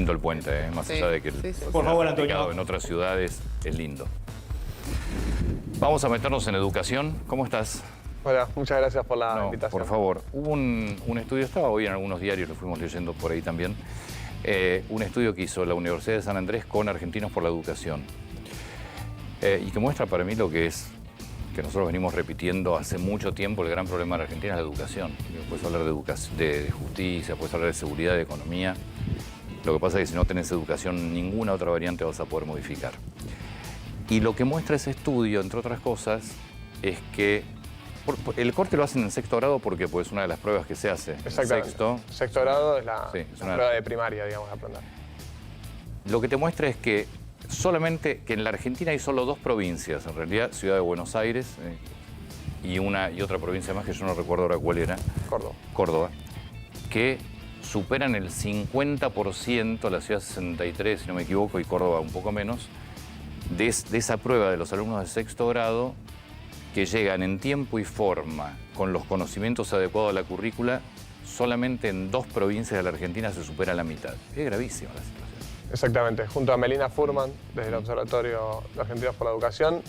lindo el puente, más allá de que por favor, Antonio, en otras ciudades es lindo. Vamos a meternos en educación. ¿Cómo estás? Hola, muchas gracias por la invitación. Por favor, hubo un estudio, estaba hoy en algunos diarios, lo fuimos leyendo por ahí también, un estudio que hizo la Universidad de San Andrés con Argentinos por la Educación, y que muestra para mí lo que es, que nosotros venimos repitiendo hace mucho tiempo, el gran problema de la Argentina es la educación. Puedes hablar de justicia, puedes hablar de seguridad, de economía. Lo que pasa es que si no tenés educación, ninguna otra variante vas a poder modificar. Y lo que muestra ese estudio, entre otras cosas, es que el corte lo hacen en sexto grado porque pues, es una de las pruebas que se hace. Exactamente. Sexto grado es la prueba de primaria, digamos, de aprender. Lo que te muestra es que solamente que en la Argentina hay solo 2 provincias, en realidad, Ciudad de Buenos Aires y otra provincia más que yo no recuerdo ahora cuál era. Córdoba, que superan el 50%, la ciudad 63, si no me equivoco, y Córdoba un poco menos, de esa prueba de los alumnos de sexto grado que llegan en tiempo y forma, con los conocimientos adecuados a la currícula, solamente en 2 provincias de la Argentina se supera la mitad. Es gravísima la situación. Exactamente. Junto a Melina Furman, desde el Observatorio de Argentinos por la Educación,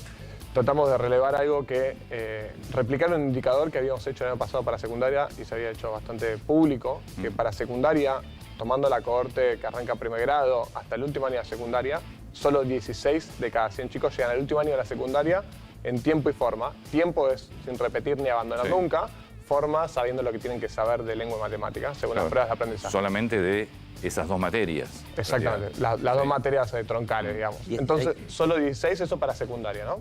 tratamos de relevar algo que replicar un indicador que habíamos hecho el año pasado para secundaria y se había hecho bastante público, que para secundaria, tomando la cohorte que arranca primer grado hasta el último año de secundaria, solo 16 de cada 100 chicos llegan al último año de la secundaria en tiempo y forma. Tiempo es sin repetir ni abandonar nunca, forma sabiendo lo que tienen que saber de lengua y matemáticas, según las pruebas de aprendizaje. Solamente de esas 2 materias. Exactamente, las 2 materias troncales, digamos. Entonces, solo 16, eso para secundaria, ¿no?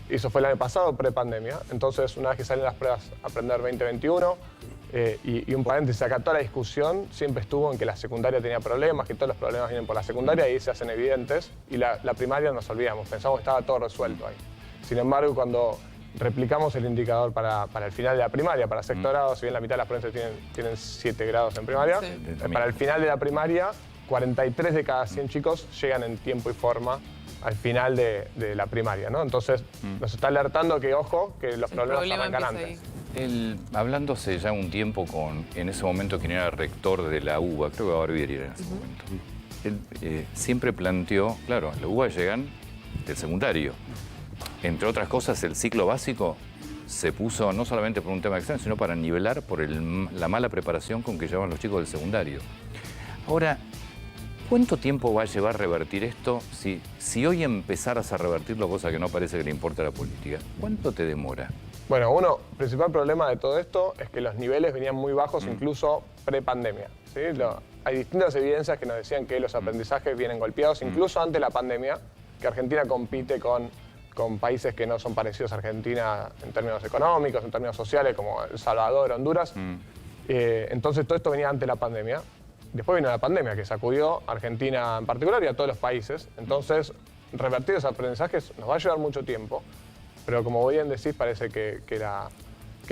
Y eso fue el año pasado, pre-pandemia. Entonces, una vez que salen las pruebas Aprender 2021, y un paréntesis, acá toda la discusión siempre estuvo en que la secundaria tenía problemas, que todos los problemas vienen por la secundaria y se hacen evidentes, y la primaria nos olvidamos, pensamos que estaba todo resuelto ahí. Sin embargo, cuando replicamos el indicador para el final de la primaria, para sexto grado, si bien la mitad de las provincias tienen 7 grados en primaria, para el final de la primaria, 43 de cada 100 chicos llegan en tiempo y forma al final de la primaria, ¿no? Entonces, nos está alertando que, ojo, que los problemas arrancan antes. Hablando hace ya un tiempo con, en ese momento, quien era rector de la UBA, creo que Barbieri era en ese momento, él siempre planteó, claro, la UBA llegan del secundario. Entre otras cosas, el ciclo básico se puso no solamente por un tema externo, sino para nivelar por la mala preparación con que llevan los chicos del secundario. Ahora, ¿cuánto tiempo va a llevar revertir esto? Si hoy empezaras a revertirlo, cosa que no parece que le importa a la política, ¿cuánto te demora? Bueno, el principal problema de todo esto es que los niveles venían muy bajos, incluso pre-pandemia, ¿sí? Hay distintas evidencias que nos decían que los aprendizajes vienen golpeados, incluso antes de la pandemia, que Argentina compite con países que no son parecidos a Argentina en términos económicos, en términos sociales, como El Salvador, Honduras. Entonces todo esto venía antes de la pandemia. Después vino la pandemia, que sacudió a Argentina en particular y a todos los países. Entonces, revertir esos aprendizajes nos va a llevar mucho tiempo, pero como bien decís, parece que la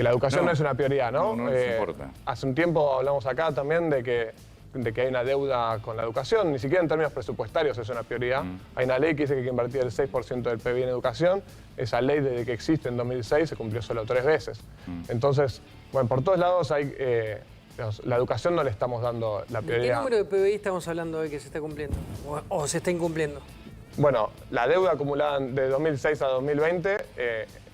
educación no es una prioridad, ¿no? No les importa. Hace un tiempo hablamos acá también de que hay una deuda con la educación, ni siquiera en términos presupuestarios es una prioridad. Hay una ley que dice que hay que invertir el 6% del PIB en educación. Esa ley, desde que existe en 2006, se cumplió solo 3 veces. Entonces, bueno, por todos lados hay... la educación no le estamos dando la prioridad. ¿Qué número de PBI estamos hablando de que se está cumpliendo? ¿O se está incumpliendo? Bueno, la deuda acumulada de 2006 a 2020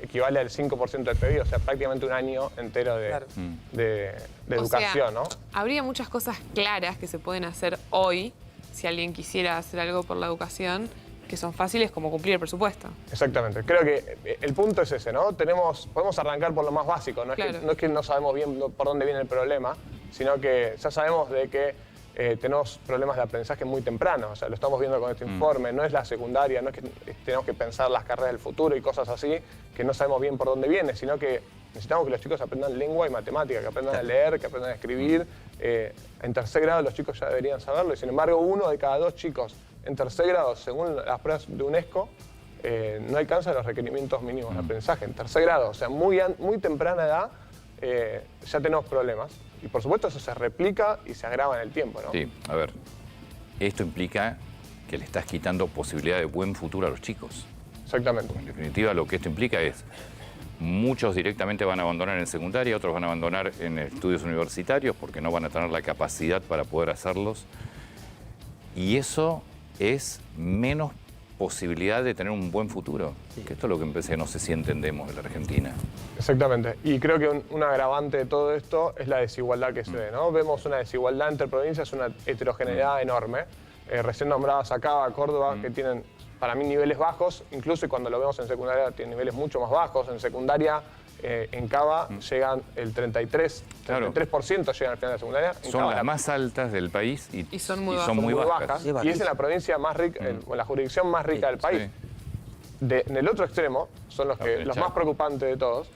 equivale al 5% del PIB, o sea, prácticamente un año entero de educación, ¿no? Habría muchas cosas claras que se pueden hacer hoy, si alguien quisiera hacer algo por la educación, que son fáciles, como cumplir el presupuesto. Exactamente. Creo que el punto es ese, ¿no? Podemos arrancar por lo más básico, no es que no sabemos bien por dónde viene el problema, sino que ya sabemos de que tenemos problemas de aprendizaje muy temprano, o sea, lo estamos viendo con este informe, no es la secundaria, no es que tenemos que pensar las carreras del futuro y cosas así, que no sabemos bien por dónde viene, sino que necesitamos que los chicos aprendan lengua y matemática, que aprendan a leer, que aprendan a escribir. En tercer grado los chicos ya deberían saberlo y sin embargo 1 de cada 2 chicos en tercer grado, según las pruebas de UNESCO, no alcanzan los requerimientos mínimos de aprendizaje. En tercer grado, o sea, muy temprana edad, ya tenemos problemas. Y por supuesto eso se replica y se agrava en el tiempo, ¿no? Sí, a ver, esto implica que le estás quitando posibilidad de buen futuro a los chicos. Exactamente. En definitiva, lo que esto implica es, muchos directamente van a abandonar en secundaria, otros van a abandonar en estudios universitarios porque no van a tener la capacidad para poder hacerlos. Y eso es menos posibilidad de tener un buen futuro. Sí. Que esto es lo que empecé, no sé si entendemos de la Argentina. Exactamente. Y creo que un agravante de todo esto es la desigualdad que se ve, ¿no? Vemos una desigualdad entre provincias, una heterogeneidad enorme. Recién nombradas acá, Córdoba, que tienen, para mí, niveles bajos. Incluso cuando lo vemos en secundaria, tienen niveles mucho más bajos. En secundaria, en Cava, llegan el 33% llegan al final de la secundaria. Son las más altas del país y son muy bajas. Y es en la provincia más rica, en la jurisdicción más rica del país. Sí. En el otro extremo, son los más preocupantes de todos.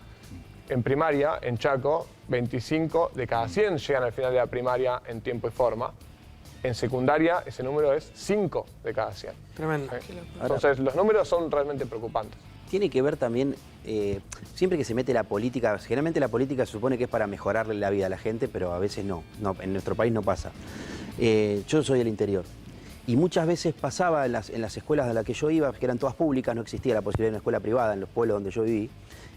En primaria, en Chaco, 25 de cada 100 llegan al final de la primaria en tiempo y forma. En secundaria, ese número es 5 de cada 100. Tremendo. ¿Sí? Entonces, los números son realmente preocupantes. Tiene que ver también, siempre que se mete la política, generalmente la política se supone que es para mejorarle la vida a la gente, pero a veces no, en nuestro país no pasa. Yo soy del interior y muchas veces pasaba en las escuelas de las que yo iba, que eran todas públicas, no existía la posibilidad de una escuela privada en los pueblos donde yo viví,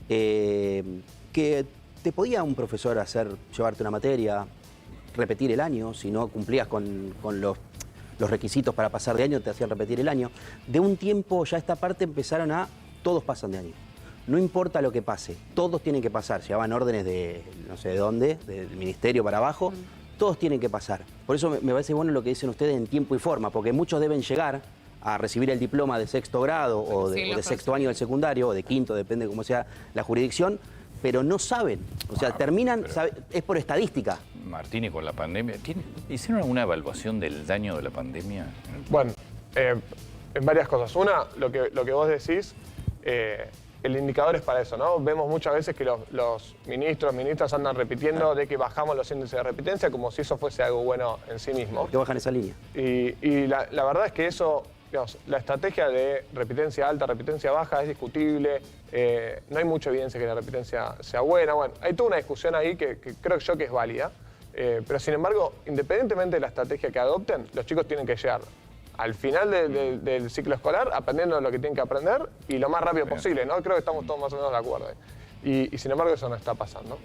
que te podía un profesor llevarte una materia, repetir el año, si no cumplías con los requisitos para pasar de año, te hacían repetir el año. De un tiempo ya esta parte empezaron todos pasan de año. No importa lo que pase, todos tienen que pasar. Llevaban órdenes de no sé de dónde, del ministerio para abajo, todos tienen que pasar. Por eso me parece bueno lo que dicen ustedes en tiempo y forma, porque muchos deben llegar a recibir el diploma de sexto grado o de sexto año del secundario, o de quinto, depende de cómo sea la jurisdicción, pero no saben. O sea, terminan, es por estadística. Martini, con la pandemia, ¿hicieron alguna evaluación del daño de la pandemia? Bueno, en varias cosas. Una, lo que vos decís, el indicador es para eso, ¿no? Vemos muchas veces que los ministras andan repitiendo de que bajamos los índices de repitencia como si eso fuese algo bueno en sí mismo. ¿Por qué bajan esa línea? Y la verdad es que eso, digamos, la estrategia de repitencia alta, repitencia baja es discutible. No hay mucha evidencia que la repitencia sea buena. Bueno, hay toda una discusión ahí que creo yo que es válida. Pero sin embargo, independientemente de la estrategia que adopten, los chicos tienen que llegar al final del ciclo escolar aprendiendo lo que tienen que aprender y lo más rápido posible, ¿no? Creo que estamos todos más o menos de acuerdo. Y sin embargo eso no está pasando.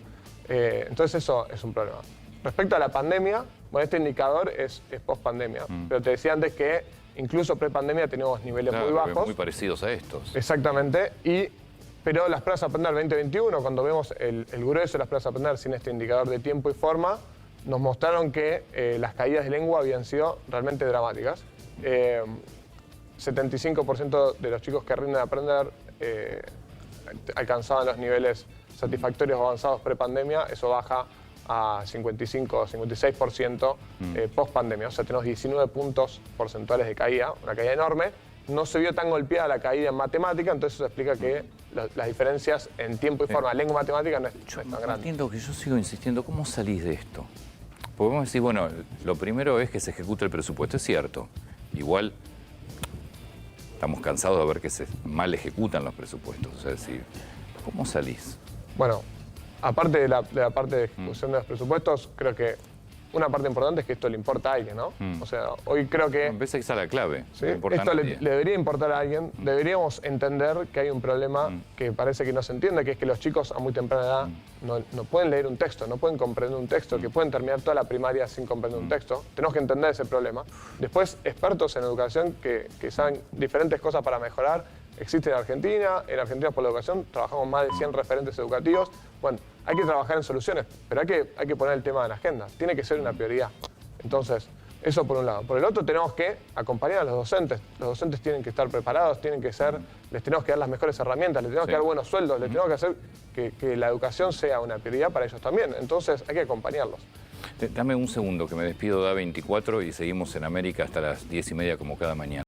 Entonces eso es un problema. Respecto a la pandemia, bueno, este indicador es post-pandemia. Pero te decía antes que incluso pre-pandemia teníamos niveles muy bajos. Muy parecidos a estos. Exactamente. Pero las pruebas a aprender 2021, cuando vemos el grueso de las pruebas a aprender sin este indicador de tiempo y forma, nos mostraron que las caídas de lengua habían sido realmente dramáticas. 75% de los chicos que rinden a aprender alcanzaban los niveles satisfactorios o avanzados pre-pandemia, eso baja a 55 o 56% post-pandemia. O sea, tenemos 19 puntos porcentuales de caída, una caída enorme. No se vio tan golpeada la caída en matemática, entonces eso explica que las diferencias en tiempo y forma, lengua y matemática, no es tan grande. Entiendo que yo sigo insistiendo, ¿cómo salís de esto? Podemos decir, bueno, lo primero es que se ejecute el presupuesto, es cierto. Igual estamos cansados de ver que se mal ejecutan los presupuestos. O sea, decir, ¿cómo salís? Bueno, aparte de la parte de ejecución de los presupuestos, creo que una parte importante es que esto le importa a alguien, ¿no? O sea, hoy creo que... Me parece que esa es la clave. ¿Sí? Esto le debería importar a alguien. Deberíamos entender que hay un problema que parece que no se entiende, que es que los chicos a muy temprana edad no pueden leer un texto, no pueden comprender un texto, que pueden terminar toda la primaria sin comprender un texto. Tenemos que entender ese problema. Después, expertos en educación que saben diferentes cosas para mejorar, existen en Argentina. En Argentina por la Educación trabajamos más de 100 referentes educativos. Bueno, hay que trabajar en soluciones, pero hay que poner el tema en la agenda. Tiene que ser una prioridad. Entonces, eso por un lado. Por el otro, tenemos que acompañar a los docentes. Los docentes tienen que estar preparados, les tenemos que dar las mejores herramientas, les tenemos que dar buenos sueldos, les tenemos que hacer que la educación sea una prioridad para ellos también. Entonces, hay que acompañarlos. Dame un segundo, que me despido de A24 y seguimos en América hasta las 10:30 como cada mañana.